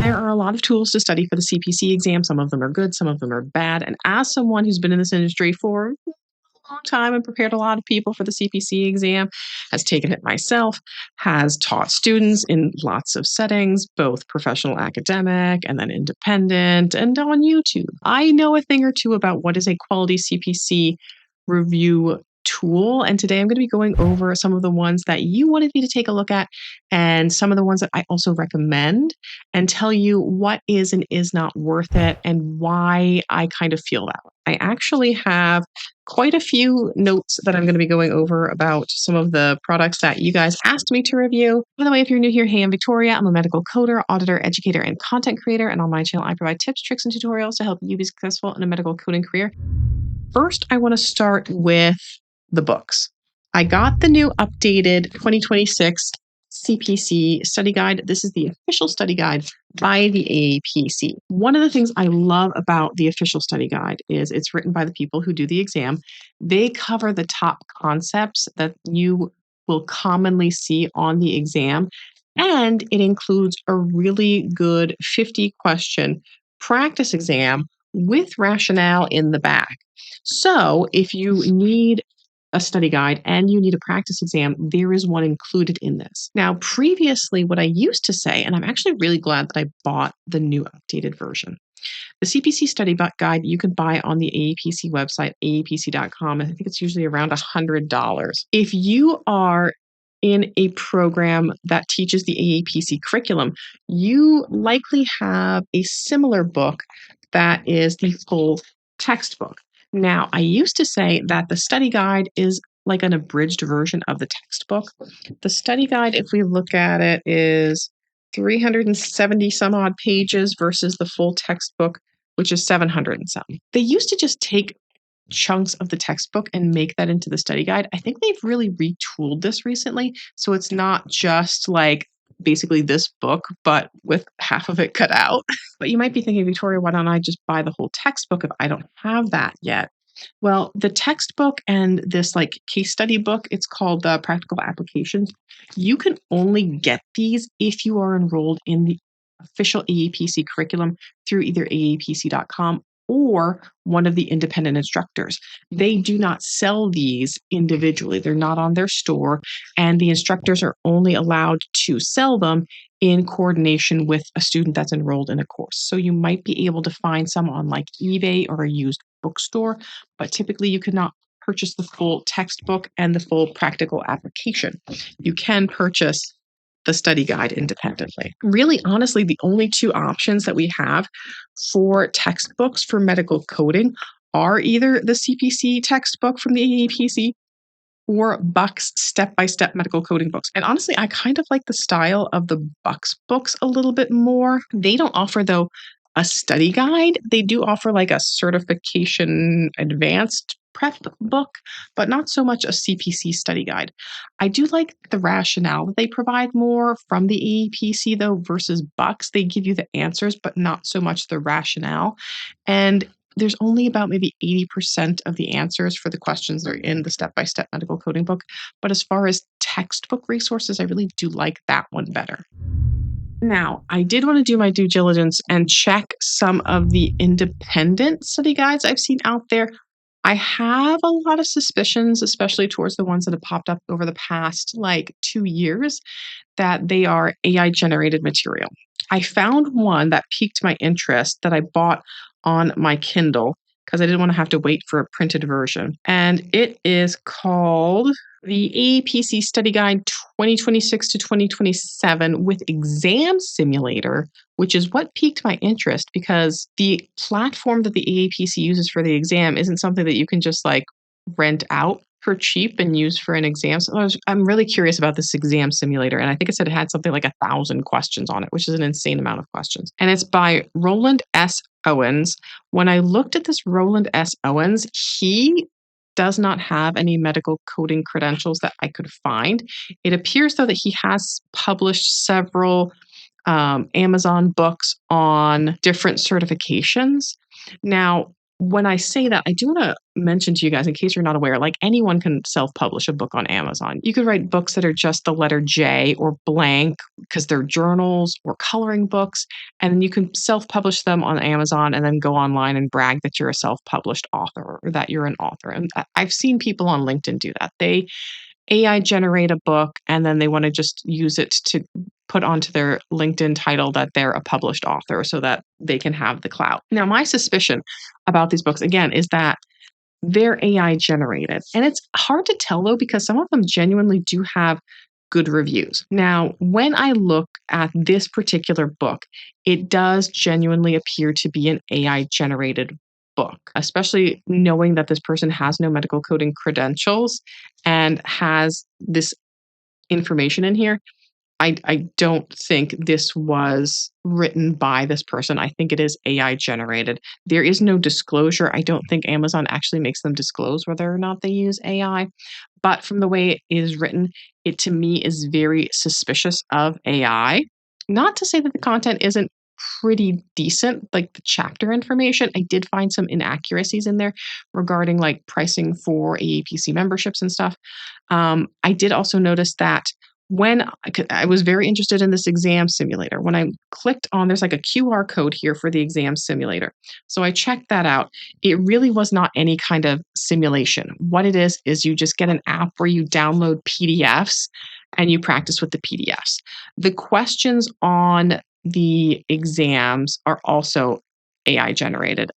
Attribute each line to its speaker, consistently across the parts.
Speaker 1: There are a lot of tools to study for the CPC exam. Some of them are good, some of them are bad. And as someone who's been in this industry for a long time and prepared a lot of people for the CPC exam, has taken it myself, has taught students in lots of settings, both professional academic and then independent and on YouTube. I know a thing or two about what is a quality CPC review tool. And today I'm going to be going over some of the ones that you wanted me to take a look at and some of the ones that I also recommend and tell you what is and is not worth it and why I kind of feel that way. I actually have quite a few notes that I'm going to be going over about some of the products that you guys asked me to review. By the way, if you're new here, hey, I'm Victoria. I'm a medical coder, auditor, educator, and content creator. And on my channel, I provide tips, tricks, and tutorials to help you be successful in a medical coding career. First, I want to start with the books. I got the new updated 2026 CPC study guide. This is the official study guide by the AAPC. One of the things I love about the official study guide is it's written by the people who do the exam. They cover the top concepts that you will commonly see on the exam, and it includes a really good 50-question practice exam with rationale in the back. So if you need a study guide and you need a practice exam, there is one included in this. Now, previously, what I used to say, and I'm actually really glad that I bought the new updated version. The CPC study guide you can buy on the AAPC website, aapc.com. I think it's usually around $100. If you are in a program that teaches the AAPC curriculum, you likely have a similar book that is the full textbook. Now, I used to say that the study guide is like an abridged version of the textbook. The study guide, if we look at it, is 370 some odd pages versus the full textbook, which is 700 and some. They used to just take chunks of the textbook and make that into the study guide. I think they've really retooled this recently. So it's not just like basically this book, but with half of it cut out. But you might be thinking, Victoria, why don't I just buy the whole textbook if I don't have that yet? Well, the textbook and this like case study book, it's called Practical Applications. You can only get these if you are enrolled in the official AAPC curriculum through either aapc.com or one of the independent instructors. They do not sell these individually. They're not on their store, and the instructors are only allowed to sell them in coordination with a student that's enrolled in a course. So you might be able to find some on like eBay or a used bookstore, but typically you could not purchase the full textbook and the full practical application. You can purchase the study guide independently. Really, honestly, the only two options that we have for textbooks for medical coding are either the CPC textbook from the AAPC or Buck's step-by-step medical coding books. And honestly, I kind of like the style of the Buck's books a little bit more. They don't offer, though, a study guide. They do offer like a certification advanced prep book, but not so much a CPC study guide. I do like the rationale that they provide more from the AAPC though versus Bucks. They give you the answers, but not so much the rationale. And there's only about maybe 80% of the answers for the questions that are in the step-by-step medical coding book. But as far as textbook resources, I really do like that one better. Now, I did want to do my due diligence and check some of the independent study guides I've seen out there. I have a lot of suspicions, especially towards the ones that have popped up over the past like 2 years, that they are AI generated material. I found one that piqued my interest that I bought on my Kindle because I didn't want to have to wait for a printed version. And it is called the AAPC Study Guide 2026 to 2027 with Exam Simulator, which is what piqued my interest because the platform that the AAPC uses for the exam isn't something that you can just like rent out for cheap and use for an exam. So I'm really curious about this exam simulator. And I think it said it had something like 1,000 questions on it, which is an insane amount of questions. And it's by Roland S. Owens. When I looked at this Roland S. Owens, he does not have any medical coding credentials that I could find. It appears, though, that he has published several Amazon books on different certifications. Now, when I say that, I do want to mention to you guys, in case you're not aware, like anyone can self-publish a book on Amazon. You could write books that are just the letter J or blank because they're journals or coloring books, and then you can self-publish them on Amazon and then go online and brag that you're a self-published author or that you're an author. And I've seen people on LinkedIn do that. They AI generate a book and then they want to just use it to put onto their LinkedIn title that they're a published author so that they can have the clout. Now, my suspicion about these books, again, is that they're AI generated. And it's hard to tell though, because some of them genuinely do have good reviews. Now, when I look at this particular book, it does genuinely appear to be an AI generated book, especially knowing that this person has no medical coding credentials and has this information in here. I don't think this was written by this person. I think it is AI generated. There is no disclosure. I don't think Amazon actually makes them disclose whether or not they use AI. But from the way it is written, it to me is very suspicious of AI. Not to say that the content isn't pretty decent, like the chapter information. I did find some inaccuracies in there regarding like pricing for AAPC memberships and stuff. I did also notice that when I was very interested in this exam simulator, when I clicked on, there's like a QR code here for the exam simulator. So I checked that out. It really was not any kind of simulation. What it is you just get an app where you download PDFs and you practice with the PDFs. The questions on the exams are also AI generated.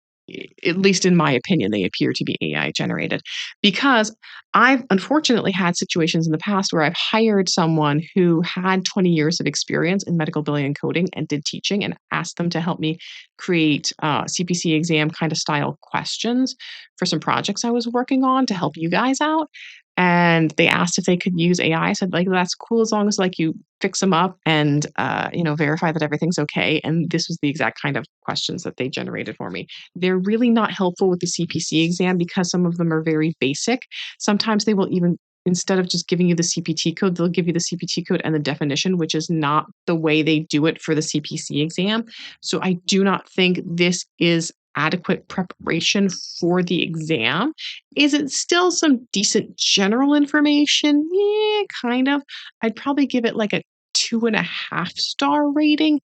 Speaker 1: At least in my opinion, they appear to be AI generated because I've unfortunately had situations in the past where I've hired someone who had 20 years of experience in medical billing and coding and did teaching and asked them to help me create CPC exam kind of style questions for some projects I was working on to help you guys out. And they asked if they could use AI. I said, like, that's cool as long as like you fix them up and verify that everything's okay. And this was the exact kind of questions that they generated for me. They're really not helpful with the CPC exam because some of them are very basic. Sometimes they will even, instead of just giving you the CPT code, they'll give you the CPT code and the definition, which is not the way they do it for the CPC exam. So I do not think this is adequate preparation for the exam. Is it still some decent general information? Yeah, kind of. I'd probably give it like a 2.5-star rating.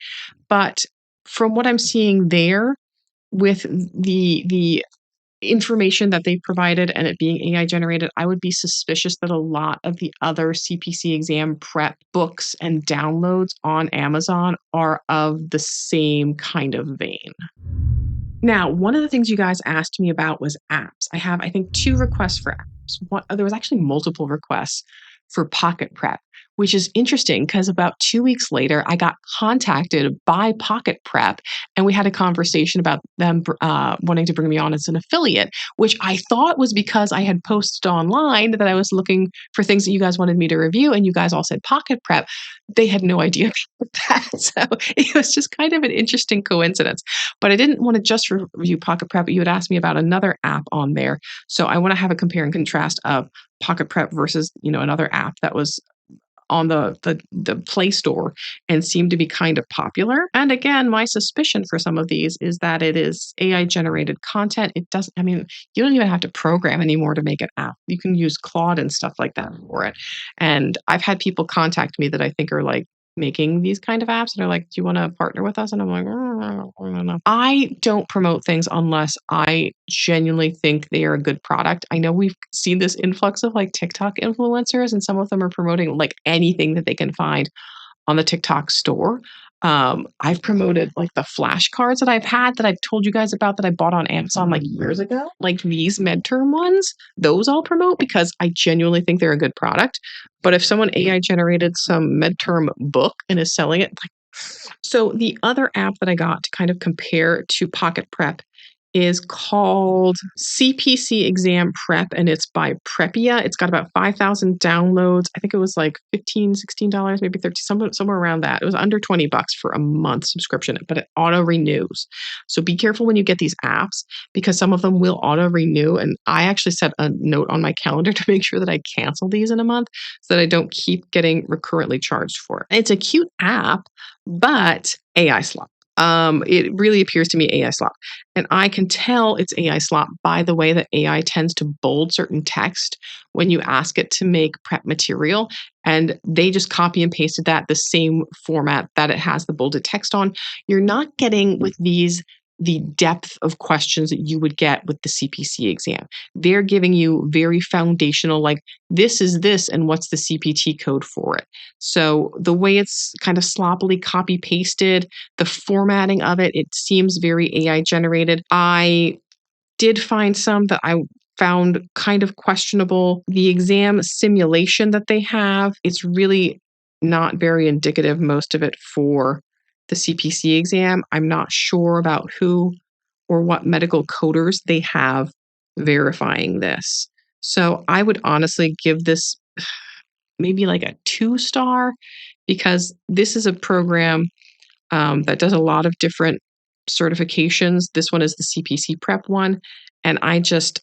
Speaker 1: But from what I'm seeing there, with the information that they provided and it being AI generated, I would be suspicious that a lot of the other CPC exam prep books and downloads on Amazon are of the same kind of vein. Now, one of the things you guys asked me about was apps. I have, I think, 2 requests for apps. There was actually multiple requests for Pocket Prep, which is interesting because about 2 weeks later, I got contacted by Pocket Prep and we had a conversation about them wanting to bring me on as an affiliate, which I thought was because I had posted online that I was looking for things that you guys wanted me to review, and you guys all said Pocket Prep. They had no idea about that. So it was just kind of an interesting coincidence. But I didn't want to just review Pocket Prep. You had asked me about another app on there. So I want to have a compare and contrast of Pocket Prep versus, another app that was on the Play Store and seemed to be kind of popular. And again, my suspicion for some of these is that it is AI generated content. It doesn't, you don't even have to program anymore to make an app. You can use Claude and stuff like that for it. And I've had people contact me that I think are like making these kind of apps and are like, do you want to partner with us? And I'm like, I don't know. I don't promote things unless I genuinely think they are a good product. I know we've seen this influx of like TikTok influencers, and some of them are promoting like anything that they can find on the TikTok store. I've promoted like the flashcards that I've had that I've told you guys about that I bought on Amazon like years ago, like these midterm ones. Those I'll promote because I genuinely think they're a good product. But if someone AI generated some midterm book and is selling it, so the other app that I got to kind of compare to Pocket Prep is called CPC Exam Prep, and it's by Prepia. It's got about 5,000 downloads. I think it was like $15, $16, maybe 30, somewhere around that. It was under $20 for a month subscription, but it auto renews. So be careful when you get these apps because some of them will auto renew. And I actually set a note on my calendar to make sure that I cancel these in a month so that I don't keep getting recurrently charged for it. It's a cute app, but AI slop. It really appears to me AI slop. And I can tell it's AI slop by the way that AI tends to bold certain text when you ask it to make prep material. And they just copy and pasted that the same format that it has the bolded text on. You're not getting with these the depth of questions that you would get with the CPC exam. They're giving you very foundational, like, this is this, and what's the CPT code for it. So the way it's kind of sloppily copy pasted, the formatting of it, it seems very AI generated. I did find some that I found kind of questionable. The exam simulation that they have, it's really not very indicative, most of it, for the CPC exam. I'm not sure about who or what medical coders they have verifying this. So I would honestly give this maybe like a 2-star, because this is a program that does a lot of different certifications. This one is the CPC Prep one, and I don't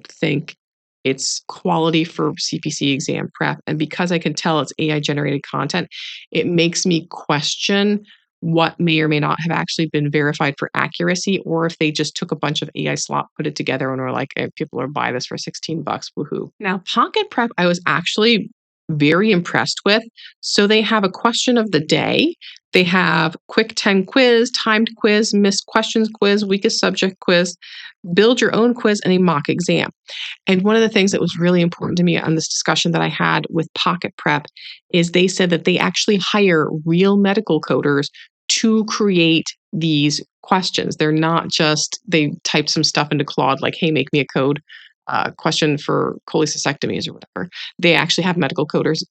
Speaker 1: think it's quality for CPC exam prep. And because I can tell it's AI generated content, it makes me question what may or may not have actually been verified for accuracy, or if they just took a bunch of AI slop, put it together, and were like, hey, people are buying this for $16, woohoo. Now, Pocket Prep, I was actually very impressed with. So they have a question of the day. They have quick 10 quiz, timed quiz, missed questions quiz, weakest subject quiz, build your own quiz, and a mock exam. And one of the things that was really important to me on this discussion that I had with Pocket Prep is they said that they actually hire real medical coders to create these questions. They're not just, they type some stuff into Claude like, hey, make me a code question for cholecystectomies or whatever. They actually have medical coders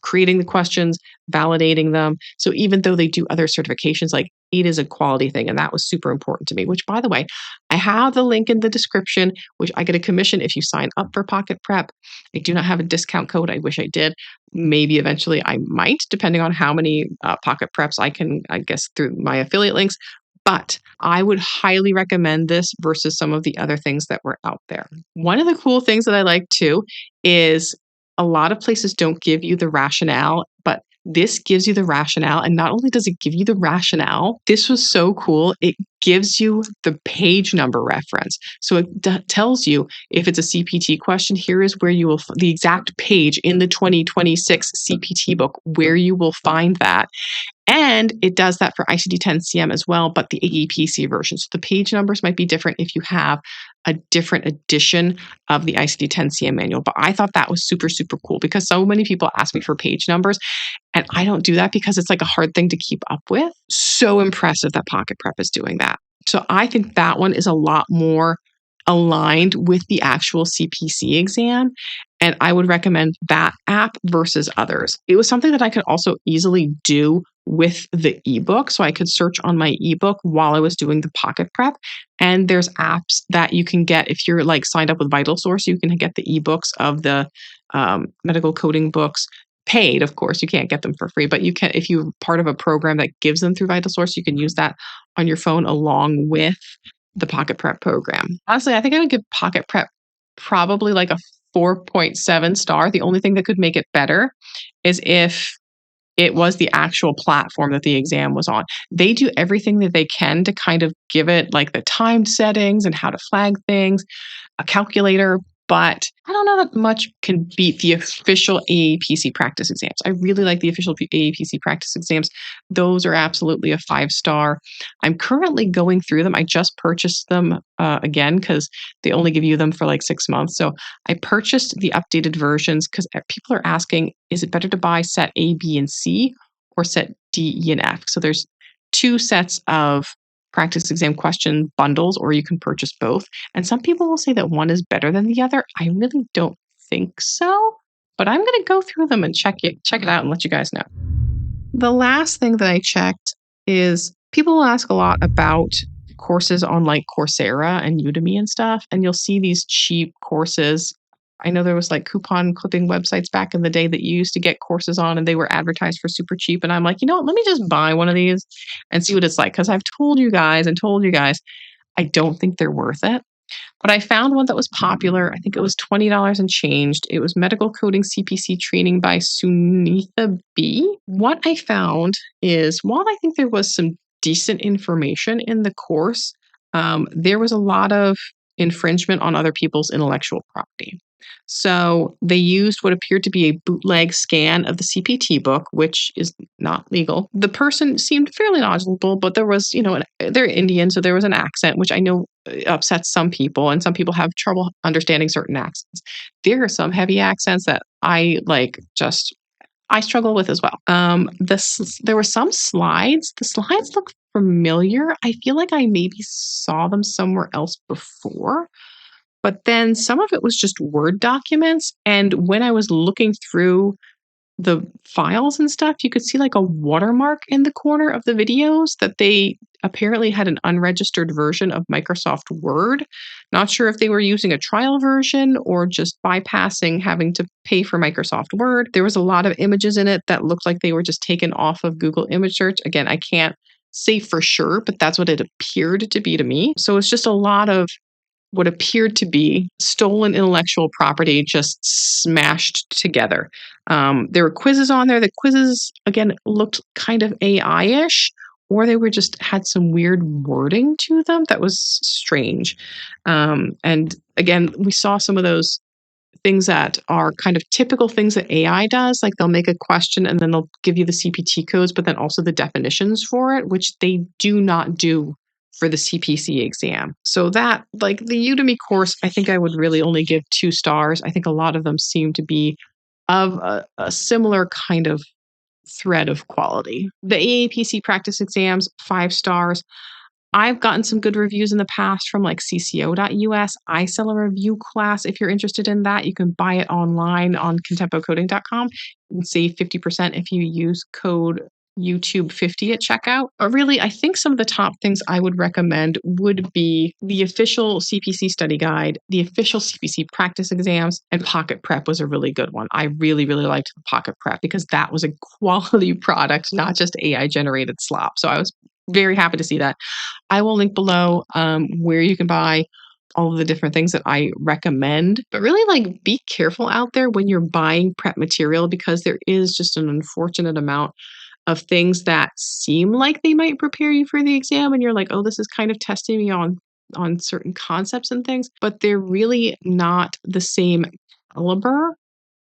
Speaker 1: creating the questions, validating them. So even though they do other certifications, like, it is a quality thing. And that was super important to me, which, by the way, I have the link in the description, which I get a commission if you sign up for Pocket Prep. I do not have a discount code. I wish I did. Maybe eventually I might, depending on how many Pocket Preps I can, I guess, through my affiliate links. But I would highly recommend this versus some of the other things that were out there. One of the cool things that I like too is a lot of places don't give you the rationale, but this gives you the rationale. And not only does it give you the rationale, this was so cool. It gives you the page number reference. So it tells you if it's a CPT question, here is where you will, the exact page in the 2026 CPT book, where you will find that. And it does that for ICD-10-CM as well, but the AAPC version. So the page numbers might be different if you have a different edition of the ICD-10-CM manual. But I thought that was super, super cool, because so many people ask me for page numbers, and I don't do that because it's like a hard thing to keep up with. So impressive that Pocket Prep is doing that. So I think that one is a lot more aligned with the actual CPC exam. And I would recommend that app versus others. It was something that I could also easily do with the ebook. So I could search on my ebook while I was doing the Pocket Prep. And there's apps that you can get if you're like signed up with VitalSource. You can get the ebooks of the medical coding books paid. Of course, you can't get them for free, but you can, if you're part of a program that gives them through VitalSource, you can use that on your phone along with the Pocket Prep program. Honestly, I think I would give Pocket Prep probably like a 4.7 star. The only thing that could make it better is if it was the actual platform that the exam was on. They do everything that they can to kind of give it like the timed settings and how to flag things, a calculator, but I don't know that much can beat the official AAPC practice exams. I really like the official AAPC practice exams. Those are absolutely a 5-star. I'm currently going through them. I just purchased them again because they only give you them for like 6 months. So I purchased the updated versions because people are asking, is it better to buy set A, B, and C or set D, E, and F? So there's 2 sets of practice exam question bundles, or you can purchase both. And some people will say that one is better than the other. I really don't think so, but I'm going to go through them and check it out and let you guys know. The last thing that I checked is people will ask a lot about courses on like Coursera and Udemy and stuff, and you'll see these cheap courses. I know there was like coupon clipping websites back in the day that you used to get courses on, and they were advertised for super cheap. And I'm like, you know what? Let me just buy one of these and see what it's like. Because I've told you guys, I don't think they're worth it. But I found one that was popular. I think it was $20 and changed. It was Medical Coding CPC Training by Sunitha B. What I found is, while I think there was some decent information in the course, there was a lot of infringement on other people's intellectual property. So they used what appeared to be a bootleg scan of the CPT book, which is not legal. The person seemed fairly knowledgeable, but there was, they're Indian, so there was an accent, which I know upsets some people, and some people have trouble understanding certain accents. There are some heavy accents that I struggle with as well. There were some slides. The slides look familiar. I feel like I maybe saw them somewhere else before. But then some of it was just Word documents. And when I was looking through the files and stuff, you could see like a watermark in the corner of the videos that they apparently had an unregistered version of Microsoft Word. Not sure if they were using a trial version or just bypassing having to pay for Microsoft Word. There was a lot of images in it that looked like they were just taken off of Google Image Search. Again, I can't say for sure, but that's what it appeared to be to me. So it's just a lot of what appeared to be stolen intellectual property just smashed together. There were quizzes on there. The quizzes, again, looked kind of AI-ish, or they were just had some weird wording to them that was strange. And again, we saw some of those things that are kind of typical things that AI does. Like they'll make a question and then they'll give you the CPT codes, but then also the definitions for it, which they do not do for the CPC exam. So that, like the Udemy course, I think I would really only give 2 stars. I think a lot of them seem to be of a similar kind of thread of quality. The AAPC practice exams, 5 stars. I've gotten some good reviews in the past from like cco.us. I sell a review class. If you're interested in that, you can buy it online on contempocoding.com. You can save 50% if you use code YouTube50 at checkout. But really, I think some of the top things I would recommend would be the official CPC study guide, the official CPC practice exams, and Pocket Prep was a really good one. I really, really liked the Pocket Prep because that was a quality product, not just AI generated slop. So I was very happy to see that. I will link below where you can buy all of the different things that I recommend. But really, like, be careful out there when you're buying prep material because there is just an unfortunate amount of things that seem like they might prepare you for the exam, and you're like, oh, this is kind of testing me on certain concepts and things, but they're really not the same caliber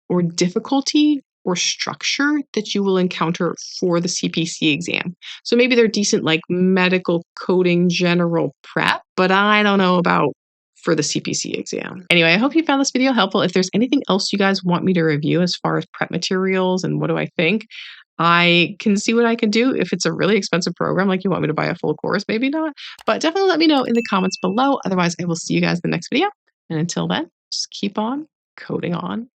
Speaker 1: or difficulty or structure that you will encounter for the CPC exam. So maybe they're decent like medical coding general prep, but I don't know about for the CPC exam. Anyway, I hope you found this video helpful. If there's anything else you guys want me to review as far as prep materials and what do I think, I can see what I can do. If it's a really expensive program, like you want me to buy a full course, maybe not, but definitely let me know in the comments below. Otherwise, I will see you guys in the next video. And until then, just keep on coding on.